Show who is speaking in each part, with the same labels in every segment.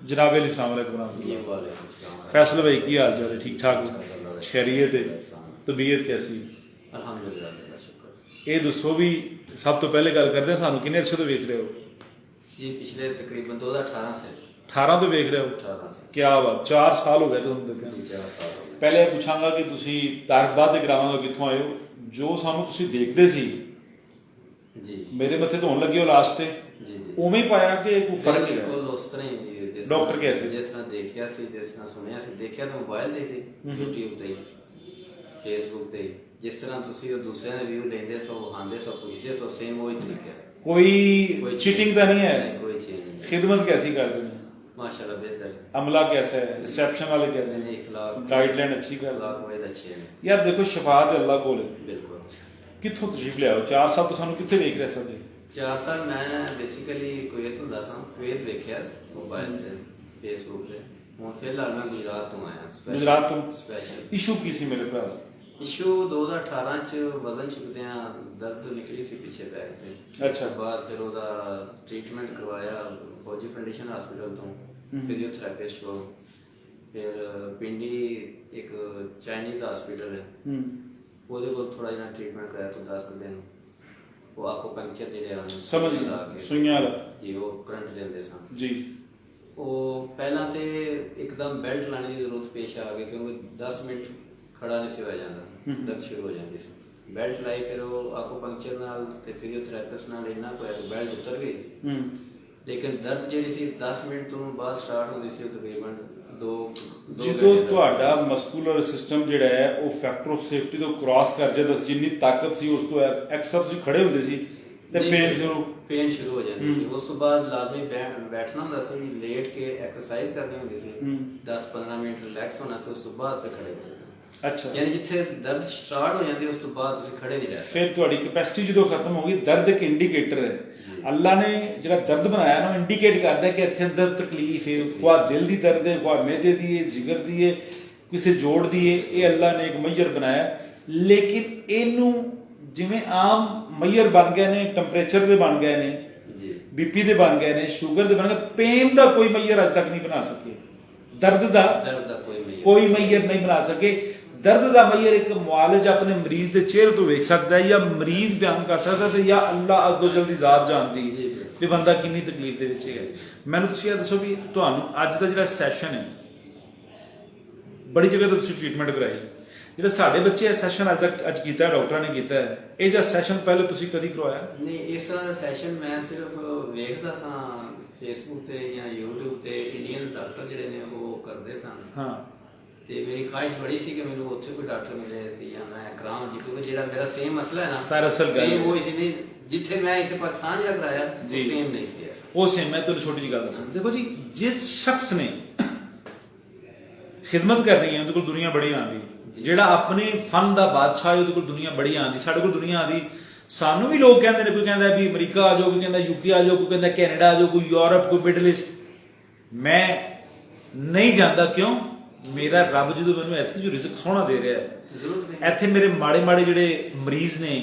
Speaker 1: जनाब अली अस्सलाम वालेकुम। फैसल भाई की हाल चाल है? ठीक ठाक? खैरियत है? तबीयत कैसी?
Speaker 2: अल्हम्दुलिल्लाह शुक्र।
Speaker 1: ये दसो भी सब तो पहले गल करते हैं, सानू किन्ने अर्से तो वेख रहे हो?
Speaker 2: जी पिछले तकरीबन 2018 से
Speaker 1: 18 तो वेख रहे हो?
Speaker 2: 18 से
Speaker 1: क्या बात, 4 साल हो गए तुहानू देखे?
Speaker 2: जी 4 साल हो गए।
Speaker 1: पहले पुछांगा कि तुसी तारीफ बाद करावांगा कित्थों आए हो, जो सानू तुसी देखदे सी
Speaker 2: जी
Speaker 1: मेरे मत्थे धोन लगे हो लास्ट ते
Speaker 2: जी जी
Speaker 1: उवें ही पाया कि कोई फर्क है?
Speaker 2: बिल्कुल उस तरह ही जिस
Speaker 1: डॉक्टर
Speaker 2: तरह-
Speaker 1: कैसे?
Speaker 2: जिस तरह देखिया सी, जिस तरह सुनिया सी, देखिया तो मोबाइल ते सी, YouTube ਤੇ Facebook ਤੇ जिस तरह ਤੁਸੀਂ ਉਹ ਦੂਸਰਿਆਂ ਦੇ ਵਿਊ ਲੈਂਦੇ ਸੋ ਵਹਾਉਂਦੇ ਸੋ ਪੁੱਛਦੇ ਸੋ ਸੇਮ ਉਹੀ ਤਰੀਕਾ ਹੈ।
Speaker 1: कोई चीटिंग तो नहीं है?
Speaker 2: कोई चीज नहीं।
Speaker 1: खिदमत कैसी करते हैं?
Speaker 2: माशाल्लाह बेहतर है।
Speaker 1: अमला कैसा है? रिसेप्शन वाले कैसे हैं?
Speaker 2: इखलाक
Speaker 1: गाइडलाइन अच्छी कर?
Speaker 2: इखलाक वाले अच्छे हैं
Speaker 1: यार देखो शफात अल्लाह कोल है।
Speaker 2: बिल्कुल।
Speaker 1: कित्थों तशरीफ ले आओ? 4 साल तो सानू कित्थे देख रहे थे?
Speaker 2: 4 साल मैं बेसिकली कुवैत ਹੁੰਦਾ ਸਾਂ। ਕੁਵੈਤ ਵੇਖਿਆ ਮੋਬਾਈਲ ਤੇ ਫੇਸਬੁੱਕ ਤੇ। ਹੁਣ ਫਿਲਹਾਲ ਮੈਂ ਗੁਜਰਾਤ ਤੋਂ ਆਇਆ ਸਪੈਸ਼ਲ।
Speaker 1: गुजरात तो
Speaker 2: ਸਪੈਸ਼ਲ
Speaker 1: इशू की सी मेरे भरा?
Speaker 2: ਇਸ਼ੂ 2018 ਚ ਵਜ਼ਨ ਚੁੱਕਦਿਆਂ ਦਰਦ ਨਿਕਲੀ ਸੀ ਪਿੱਛੇ ਬੈਕ ਤੇ।
Speaker 1: ਅੱਛਾ।
Speaker 2: ਬਾਅਦ ਫਿਰ ਉਹਦਾ ਟ੍ਰੀਟਮੈਂਟ ਕਰਵਾਇਆ ਫੌਜੀ ਕੰਡੀਸ਼ਨ ਹਸਪੀਟਲ ਤੋਂ, ਫਿਜ਼ੀਓਥੈਰੇਪਿਸਟ ਕੋਲ। ਫਿਰ ਪਿੰਡੀ ਇੱਕ ਚਾਈਨੀਜ਼ ਹਸਪੀਟਲ ਹੈ, ਉਹਦੇ ਕੋਲ ਥੋੜਾ ਜਿਹਾ ਟ੍ਰੀਟਮੈਂਟ ਕਰਾਇਆ ਕੋਈ 10 ਦਿਨ। ਉਹ ਆਕੂਪੰਕਚਰ ਜਿਹੜੇ ਹਨ
Speaker 1: समझ
Speaker 2: ਲਾ ਕੇ
Speaker 1: सुइयां वाला
Speaker 2: ਜੀ ਉਹ ਕਰੰਟ ਦਿੰਦੇ ਸਨ।
Speaker 1: जी।
Speaker 2: ਉਹ ਪਹਿਲਾਂ ਤੇ ਇੱਕਦਮ ਬੈਲਟ ਲਾਉਣ ਦੀ ਜ਼ਰੂਰਤ ਪੇਸ਼ ਆ ਗਈ ਕਿਉਂਕਿ 10 ਮਿੰਟ ਖੜਾ ਨਹੀਂ ਸੀ ਹੋਇਆ ਜਾਂਦਾ, ਦਰਦ ਸ਼ੁਰੂ ਹੋ ਜਾਂਦੀ ਸੀ। ਬੈਲਟ ਲਾਈ, ਫਿਰ ਉਹ ਆਕੂਪੰਕਚਰ ਨਾਲ ਤੇ ਫਿਜ਼ੀਓਥੈਰੇਪਿਸਟ ਨਾਲ ਇੰਨਾ ਕੁ ਹੋਇਆ ਕਿ ਬੈਲਟ ਉਤਰ ਗਈ, ਲੇਕਿਨ ਦਰਦ ਜਿਹੜੀ ਸੀ 10 ਮਿੰਟ ਤੋਂ ਬਾਅਦ ਸਟਾਰਟ ਹੁੰਦੀ ਸੀ ਤਕਰੀਬਨ 2
Speaker 1: ਜਦੋਂ ਤੁਹਾਡਾ ਮਸਕੂਲਰ ਸਿਸਟਮ ਜਿਹੜਾ ਹੈ ਉਹ ਫੈਕਟਰ ਆਫ ਸੇਫਟੀ ਤੋਂ ਕ੍ਰਾਸ ਕਰ ਜਾਂਦਾ, ਜਿੰਨੀ ਤਾਕਤ ਸੀ ਉਸ ਤੋਂ ਐਕਸਟਰਾ ਤੁਸੀਂ ਖੜੇ ਹੁੰਦੇ ਸੀ ਤੇ
Speaker 2: ਪੇਨ ਸ਼ੁਰੂ ਹੋ ਜਾਂਦੀ ਸੀ। ਉਸ ਤੋਂ ਬਾਅਦ ਲਾਜ਼ਮੀ ਬੈਠਣਾ ਹੁੰਦਾ ਸੀ, ਲੇਟ ਕੇ ਐਕਸਰਸਾਈਜ਼ ਕਰਨੀ ਹੁੰਦੀ ਸੀ, 10-15 ਮਿੰਟ ਰਿਲੈਕਸ ਹੋਣਾ ਸੀ, ਉਸ ਤੋਂ ਬਾਅਦ ਫਿਰ ਖੜੇ ਹੋ ਜਾਣਾ।
Speaker 1: ਅੱਛਾ।
Speaker 2: ਯਾਨੀ ਜਿੱਥੇ ਦਰਦ ਸਟਾਰਟ ਹੋ ਜਾਂਦੀ ਉਸ ਤੋਂ ਬਾਅਦ ਤੁਸੀਂ ਖੜੇ ਨਹੀਂ ਰਹਿ ਸਕਦੇ।
Speaker 1: ਫਿਰ ਤੁਹਾਡੀ ਕੈਪੈਸਿਟੀ ਜਦੋਂ ਖਤਮ ਹੋ ਗਈ, ਦਰਦ ਇੱਕ ਇੰਡੀਕੇਟਰ ਹੈ। ਅੱਲਾ ਨੇ ਜਿਹੜਾ ਦਰਦ ਬਣਾਇਆ ਨਾ, ਉਹ ਇੰਡੀਕੇਟ ਕਰਦਾ ਕਿ ਇੱਥੇ ਅੰਦਰ ਤਕਲੀਫ ਹੈ, ਕੋਈ ਦਿਲ ਦੀ ਦਰਦ ਹੈ, ਕੋਈ ਮਿਹਦੇ ਦੀ ਹੈ, ਜਿਗਰ ਦੀ ਹੈ, ਕਿਸੇ ਜੋੜ ਦੀ ਹੈ। ਇਹ ਅੱਲਾ ਨੇ ਇੱਕ ਮਈਰ ਬਣਾਇਆ, ਲੇਕਿਨ ਇਹਨੂੰ ਜਿਵੇਂ ਆਮ ਮਈਰ ਬਣ ਗਏ ਨੇ, ਟੈਂਪਰੇਚਰ ਦੇ ਬਣ ਗਏ ਨੇ, ਬੀਪੀ ਦੇ ਬਣ ਗਏ ਨੇ, ਸ਼ੂਗਰ ਦੇ ਬਣ ਗਏ, ਪੇਨ ਦਾ ਕੋਈ ਮਈਰ ਅੱਜ ਤੱਕ ਨਹੀਂ ਬਣਾ ਸਕੇ। ਦਰਦ ਦਾ ਕੋਈ ਮਈਰ ਨਹੀਂ ਬਣਾ ਸਕੇ। ਦਰਦ ਦਾ ਮਈਰ ਇੱਕ ਮੁਆਲਿਜ ਆਪਣੇ ਮਰੀਜ਼ ਦੇ ਚਿਹਰੇ ਤੋਂ ਵੇਖ ਸਕਦਾ ਹੈ, ਜਾਂ ਮਰੀਜ਼ ਬਿਆਨ ਕਰ ਸਕਦਾ ਤੇ ਜਾਂ ਅੱਲਾ ਅਜ਼ਵਜਲ ਦੀ ਜ਼ਾਤ ਜਾਣਦੀ ਹੈ ਵੀ ਬੰਦਾ ਕਿੰਨੀ ਤਕਲੀਫ ਦੇ ਵਿੱਚ ਹੈ। ਮੈਨੂੰ ਤੁਸੀਂ ਇਹ ਦੱਸੋ ਵੀ ਤੁਹਾਨੂੰ ਅੱਜ ਦਾ ਜਿਹੜਾ ਸੈਸ਼ਨ ਹੈ, ਬੜੀ ਜਗ੍ਹਾ ਤੋਂ ਤੁਸੀਂ ਟ੍ਰੀਟਮੈਂਟ ਕਰਾਈ, ਜਿਹੜਾ ਸਾਡੇ ਬੱਚੇ ਇਹ ਸੈਸ਼ਨ ਅੱਜ ਕੀਤਾ, ਡਾਕਟਰਾਂ ਨੇ ਕੀਤਾ ਹੈ, ਇਹ ਜਿਹੜਾ ਸੈਸ਼ਨ ਪਹਿਲੇ ਤੁਸੀਂ ਕਦੀ ਕਰਵਾਇਆ?
Speaker 2: ਨਹੀਂ, ਇਸ ਤਰ੍ਹਾਂ ਦਾ ਸੈਸ਼ਨ ਮੈਂ ਸਿਰਫ ਵੇਖਦਾ ਸਾਂ ਫੇਸਬੁੱਕ ਤੇ ਜਾਂ YouTube ਤੇ। ਇੰਡੀਅਨ ਡਾਕਟਰ ਜਿਹੜੇ ਨੇ ਉਹ ਕਰਦੇ ਸਨ।
Speaker 1: ਹਾਂ।
Speaker 2: ਤੇ ਮੇਰੀ ਖਾਹਿਸ਼ ਬੜੀ ਸੀ ਕਿ ਮੈਨੂੰ ਉੱਥੇ ਕੋਈ ਡਾਕਟਰ ਮਿਲੇ ਤੇ ਜਾਂ ਮੈਂ ਕਰਾਵਾਂ ਜੀ, ਕਿਉਂਕਿ ਜਿਹੜਾ ਮੇਰਾ ਸੇਮ ਮਸਲਾ ਹੈ ਨਾ,
Speaker 1: ਸਰ ਅਸਲ ਗੱਲ
Speaker 2: ਸੇਮ ਉਹੀ ਸੀ। ਨਹੀਂ, ਜਿੱਥੇ ਮੈਂ ਇੱਥੇ ਪਾਕਿਸਤਾਨ ਜਿਹੜਾ ਕਰਾਇਆ ਉਹ ਸੇਮ ਨਹੀਂ ਸੀ।
Speaker 1: ਉਹ ਸੇਮ। ਮੈਂ ਤੁਹਾਨੂੰ ਛੋਟੀ ਜਿਹੀ ਗੱਲ ਦੱਸਾਂ, ਦੇਖੋ ਜੀ, ਜਿਸ ਸ਼ਖਸ ਨੇ ਖਿਦਮਤ ਕਰਨੀ ਹੈ ਉਹਦੇ ਕੋਲ ਦੁਨੀਆ ਬੜੀ ਆਉਂਦੀ। ਜਿਹੜਾ ਆਪਣੇ ਫਨ ਦਾ ਬਾਦਸ਼ਾਹ ਹੈ ਉਹਦੇ ਕੋਲ ਦੁਨੀਆ ਬੜੀ ਆਉਂਦੀ। ਸਾਡੇ ਕੋਲ ਦੁਨੀਆ ਆਉਂਦੀ, ਸਾਨੂੰ ਵੀ ਲੋਕ ਕਹਿੰਦੇ ਨੇ, ਕੋਈ ਕਹਿੰਦਾ ਵੀ ਅਮਰੀਕਾ ਆ ਜਾਓ, ਕੋਈ ਕਹਿੰਦਾ UK ਆ ਜਾਓ, ਕੋਈ ਕਹਿੰਦਾ ਕੈਨੇਡਾ ਆ ਜਾਓ, ਕੋਈ ਯੂਰਪ, ਕੋਈ ਮਿਡਲ ਈਸਟ। ਮੈਂ ਨਹੀਂ ਜਾਂਦਾ, ਕਿਉਂ? ਮੇਰਾ ਰੱਬ ਜਦੋਂ ਮੈਨੂੰ ਇੱਥੇ ਜੋ ਰਿਜ਼ਕ ਸੋਹਣਾ ਦੇ ਰਿਹਾ ਹੈ, ਇੱਥੇ ਮੇਰੇ ਮਾੜੇ ਮਾੜੇ ਜਿਹੜੇ ਮਰੀਜ਼ ਨੇ,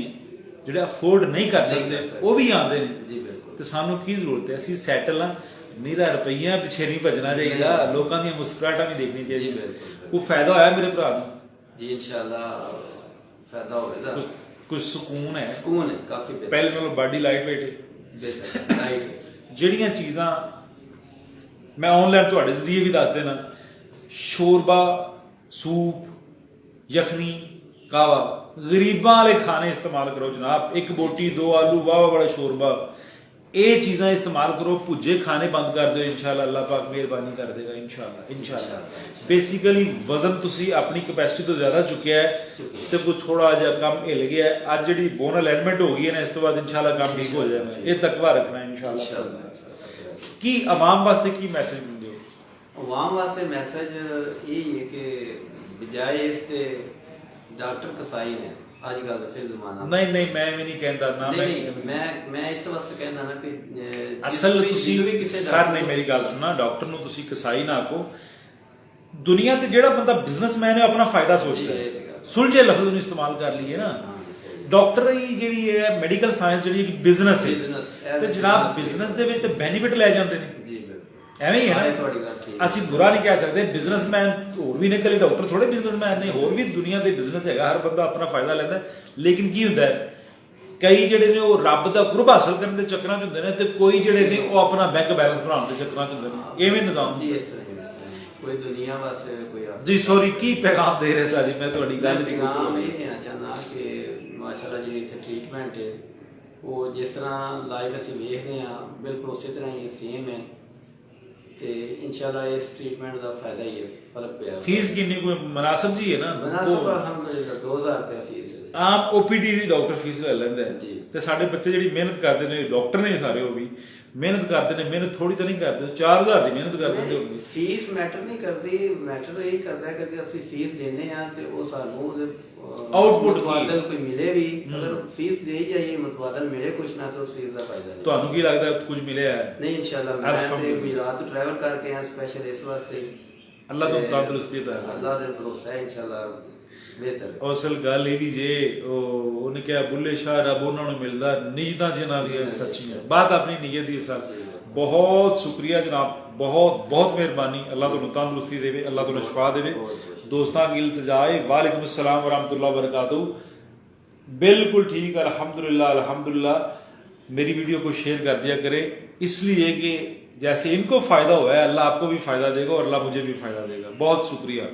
Speaker 1: ਜਿਹੜੇ ਅਫੋਰਡ ਨਹੀਂ ਕਰ ਸਕਦੇ, ਉਹ ਵੀ ਆਉਂਦੇ ਨੇ। ਤੇ ਸਾਨੂੰ ਕੀ ਜ਼ਰੂਰਤ ਹੈ? ਅਸੀਂ ਸੈਟਲ ਆ। ਮੇਰਾ ਰੁਪਈਆ ਪਿੱਛੇ ਨਹੀਂ ਭੱਜਣਾ ਚਾਹੀਦਾ, ਲੋਕਾਂ ਦੀਆਂ ਮੁਸਕਰਾਹਟਾਂ ਵੀ ਦੇਖਣੀ ਚਾਹੀਦੀ। ਕੋਈ ਫਾਇਦਾ ਹੋਇਆ ਮੇਰੇ ਭਰਾ ਨੂੰ?
Speaker 2: ਜੀ ਇਨਸ਼ਾਅੱਲਾ ਫਾਇਦਾ ਹੋਵੇਗਾ।
Speaker 1: ਕੁਝ ਸਕੂਨ ਹੈ?
Speaker 2: ਸਕੂਨ ਹੈ ਕਾਫੀ।
Speaker 1: ਪਹਿਲੇ ਨਾਲੋਂ ਬਾਡੀ ਲਾਈਟ ਵੇਟ ਹੈ,
Speaker 2: ਬਿਹਤਰ ਲਾਈਟ।
Speaker 1: ਜਿਹੜੀਆਂ ਚੀਜ਼ਾਂ ਮੈਂ ਆਨਲਾਈਨ ਤੁਹਾਡੇ ਜ਼ਰੀਏ ਵੀ ਦੱਸ ਦੇਣਾ, ਸ਼ੋਰਬਾ, ਸੂਪ, ਯਖਨੀ, ਕਾਵਾ, ਗਰੀਬਾਂ ਵਾਲੇ ਖਾਣੇ ਇਸਤੇਮਾਲ ਕਰੋ ਜਨਾਬ। ਇੱਕ ਬੋਟੀ, 2 ਆਲੂ, ਵਾਹ ਬੜਾ ਸ਼ੋਰਬਾ, ਇਹ ਚੀਜ਼ਾਂ ਇਸਤੇਮਾਲ ਕਰੋ। ਭੁੱਜੇ ਖਾਣੇ ਬੰਦ ਕਰ ਦਿਓ, ਇਨਸ਼ਾਅੱਲਾ ਅੱਲਾਹ ਪਾਕ ਮਿਹਰਬਾਨੀ ਕਰ ਦੇਗਾ। ਇਨਸ਼ਾਅੱਲਾ ਬੇਸਿਕਲੀ ਵਜ਼ਨ ਤੁਸੀਂ ਆਪਣੀ ਕੈਪੈਸਿਟੀ ਤੋਂ ਜ਼ਿਆਦਾ ਚੁੱਕਿਆ ਹੈ ਤੇ ਕੋਈ ਥੋੜਾ ਜਿਹਾ ਕੰਮ ਹਿੱਲ ਗਿਆ ਹੈ। ਅੱਜ ਜਿਹੜੀ ਬੋਨ ਅਲਾਈਨਮੈਂਟ ਹੋ ਗਈ ਹੈ ਨਾ, ਇਸ ਤੋਂ ਬਾਅਦ ਇਨਸ਼ਾਅੱਲਾ ਕੰਮ ਠੀਕ ਹੋ ਜਾਏਗਾ। ਇਹ ਤਕਵਾ ਰੱਖਣਾ ਇਨਸ਼ਾਅੱਲਾ। ਕੀ ਆਵਾਮ ਵਾਸਤੇ ਕੀ ਮੈਸੇਜ ਦਿੰਦੇ ਹੋ?
Speaker 2: ਆਵਾਮ ਵਾਸਤੇ ਮੈਸੇਜ ਇਹ ਹੈ ਕਿ ਬਜਾਏ ਇਸ ਤੇ ਡਾਕਟਰ ਕਸਾਈ ਨੇ ਅੱਜ ਕੱਲ ਦਾ ਫਿਰ ਜ਼ਮਾਨਾ।
Speaker 1: ਨਹੀਂ ਮੈਂ ਵੀ ਨਹੀਂ ਕਹਿੰਦਾ ਨਾ।
Speaker 2: ਮੈਂ ਇਸ ਵਾਸਤੇ ਕਹਿੰਦਾ ਨਾ ਕਿ
Speaker 1: ਅਸਲ ਤੁਸੀਂ ਵੀ ਕਿਸੇ ਸਰ ਨਹੀਂ, ਮੇਰੀ ਗੱਲ ਸੁਣਨਾ, ਡਾਕਟਰ ਨੂੰ ਤੁਸੀਂ ਕਸਾਈ ਨਾ ਆਖੋ। ਦੁਨੀਆ ਤੇ ਜਿਹੜਾ ਬੰਦਾ ਬਿਜ਼ਨਸਮੈਨ ਹੈ ਆਪਣਾ ਫਾਇਦਾ ਸੋਚਦਾ ਹੈ। ਸੁਲਝੇ ਲਫ਼ਜ਼ ਨੂੰ ਇਸਤੇਮਾਲ ਕਰ ਲਈਏ ਨਾ, ਡਾਕਟਰ ਹੀ ਜਿਹੜੀ ਹੈ ਮੈਡੀਕਲ ਸਾਇੰਸ ਜਿਹੜੀ ਬਿਜ਼ਨਸ ਹੈ, ਤੇ ਜਨਾਬ ਬਿਜ਼ਨਸ ਦੇ ਵਿੱਚ ਤੇ ਬੈਨੀਫਿਟ ਲੈ ਜਾਂਦੇ ਨੇ। ਐਵੇਂ ਹੀ ਹੈ
Speaker 2: ਸਾਰੇ
Speaker 1: ਨਾ,
Speaker 2: ਤੁਹਾਡੀ ਗੱਲ ਠੀਕ ਹੈ।
Speaker 1: ਅਸੀਂ ਬੁਰਾ ਨਹੀਂ ਕਹਿ ਸਕਦੇ। ਬਿਜ਼ਨਸਮੈਨ ਹੋਰ ਵੀ ਨੇ, ਇਕੱਲੇ ਡਾਕਟਰ ਥੋੜੇ ਬਿਜ਼ਨਸਮੈਨ ਨੇ, ਹੋਰ ਵੀ ਦੁਨੀਆ ਦੇ ਬਿਜ਼ਨਸ ਹੈਗਾ, ਹਰ ਬੰਦਾ ਆਪਣਾ ਫਾਇਦਾ ਲੈਂਦਾ। ਲੇਕਿਨ ਕੀ ਹੁੰਦਾ ਹੈ, ਕਈ ਜਿਹੜੇ ਨੇ ਉਹ ਰੱਬ ਦਾ ਕੁਰਬ ਹਾਸਲ ਕਰਨ ਦੇ ਚੱਕਰਾਂ 'ਚ ਹੁੰਦੇ ਨੇ, ਤੇ ਕੋਈ ਜਿਹੜੇ ਨੇ ਉਹ ਆਪਣਾ ਬੈਂਕ ਬੈਲੈਂਸ ਬਣਾਉਣ ਦੇ ਚੱਕਰਾਂ 'ਚ ਹੁੰਦੇ ਨੇ। ਐਵੇਂ ਨਿਜ਼ਾਮ
Speaker 2: ਜੀ, ਇਸ ਤਰ੍ਹਾਂ ਕੋਈ ਦੁਨੀਆ ਵਾਸਤੇ ਕੋਈ
Speaker 1: ਜੀ। ਸੌਰੀ, ਕੀ ਪੈਗਾਮ ਦੇ ਰਹੇ ਸਾਜੀ? ਮੈਂ ਤੁਹਾਡੀ ਗੱਲ ਦੀ
Speaker 2: ਪੈਗਾਮ ਇਹ ਦੇਣਾ ਚਾਹੁੰਦਾ ਕਿ ਮਾਸ਼ਾਅੱਲਾ ਜਿਹੜੀ ਇੱਥੇ ਟ੍ਰੀਟਮੈਂਟ ਹੈ ਉਹ ਜਿਸ ਤਰ੍ਹਾਂ ਲਾਈਵ ਅਸੀਂ ਵੇਖਦੇ ਹਾਂ ਬਿਲਕੁਲ ਉਸੇ ਤਰ੍ਹਾਂ ਹੀ ਸੇਮ ਹੈ, ਤੇ ਇਨਸ਼ਾਅੱਲਾ ਇਸ ਟ੍ਰੀਟਮੈਂਟ ਦਾ ਫਾਇਦਾ ਹੀ ਹੈ। ਫਰਕ ਪਿਆ।
Speaker 1: ਫੀਸ ਕਿੰਨੀ ਕੋਈ ਮੁਨਾਸਬ ਜੀ ਹੈ ਨਾ?
Speaker 2: ਮੁਨਾਸਬ ਅਲਹਮਦੁਲਿਲਾ 2000 ਰੁਪਏ ਫੀਸ ਹੈ।
Speaker 1: ਆਮ ਓਪੀਡੀ ਦੀ ਡਾਕਟਰ ਫੀਸ ਲੈ ਲੈਂਦਾ ਹੈ
Speaker 2: ਜੀ।
Speaker 1: ਤੇ ਸਾਡੇ ਬੱਚੇ ਜਿਹੜੀ ਮਿਹਨਤ ਕਰਦੇ ਨੇ, ਡਾਕਟਰ ਨੇ ਸਾਰੇ, ਉਹ ਵੀ ਮਿਹਨਤ ਕਰਦੇ ਨੇ। ਮਿਹਨਤ ਥੋੜੀ ਤਾਂ ਨਹੀਂ ਕਰਦੇ, 4000 ਦੀ ਮਿਹਨਤ ਕਰਦੇ ਨੇ। ਹੋਗੀ
Speaker 2: ਫੀਸ ਮੈਟਰ ਨਹੀਂ ਕਰਦੀ, ਮੈਟਰ ਇਹ ਕਰਦਾ ਹੈ ਕਿ ਅਸੀਂ ਫੀਸ ਦਿੰਦੇ ਆ ਤੇ ਉਹ ਸਾਨੂੰ ਉਹਦੇ
Speaker 1: ਆਊਟਪੁੱਟ
Speaker 2: ਮੁਤਵਾਦਲ ਕੋਈ ਮਿਲੇ ਵੀ। ਅਗਰ ਫੀਸ ਦੇ ਹੀ ਜਾਈਏ ਮੁਤਵਾਦਲ ਮਿਲੇ ਕੁਛ ਨਾ, ਤਾਂ ਉਸ ਫੀਸ ਦਾ ਫਾਇਦਾ ਨਹੀਂ।
Speaker 1: ਤੁਹਾਨੂੰ ਕੀ ਲੱਗਦਾ ਕੁਝ ਮਿਲਿਆ ਹੈ?
Speaker 2: ਨਹੀਂ, ਇਨਸ਼ਾਅੱਲਾ ਮੈਂ ਤੇ ਮਿਲਾਦ ਤੋਂ ਟਰੈਵਲ ਕਰਕੇ ਆਇਆ ਸਪੈਸ਼ਲ ਇਸ ਵਾਸਤੇ।
Speaker 1: ਅੱਲਾਹ ਤੋਂ ਤੰਦਰੁਸਤੀ ਦਾ
Speaker 2: ਅੱਲਾਹ ਦੇ ਭਰੋਸਾ ਹੈ, ਇਨਸ਼ਾਅੱਲਾ ਬਿਹਤਰ।
Speaker 1: ਅਸਲ ਗੱਲ ਇਹ ਵੀ ਜੇ ਉਹਨੇ ਕਿਹਾ ਬੁੱਲੇ ਸ਼ਾਹ ਰੱਬ ਉਹਨਾਂ ਨੂੰ ਮਿਲਦਾ ਨਿਜਤਾਂ ਜਿਨ੍ਹਾਂ ਦੀਆਂ ਸੱਚੀਆਂ। ਬਾਤ ਆਪਣੀ ਨੀਅਤ ਦੀ ਸਰ। ਬਹੁਤ ਸ਼ੁਕਰੀਆ ਜਨਾਬ, ਬਹੁਤ ਬਹੁਤ ਮਿਹਰਬਾਨੀ। ਅੱਲਾਹ ਤੁਹਾਨੂੰ ਤੰਦਰੁਸਤੀ ਦੇਵੇ, ਅੱਲਾਹ ਤੁਹਾਨੂੰ ਸ਼ਿਫਾ ਦੇਵੇ। ਦੋਸਤਾਂ की इल्तिजा है, वालेकुम अस्सलाम वरहमतुल्लाह वबरकातुहू। बिल्कुल ठीक, अल्हम्दुलिल्लाह अल्हम्दुलिल्लाह। मेरी वीडियो को शेयर कर दिया करें, इसलिए कि जैसे इनको फ़ायदा हुआ है अल्लाह आपको भी फ़ायदा देगा और अल्लाह मुझे भी फ़ायदा देगा। बहुत शुक्रिया।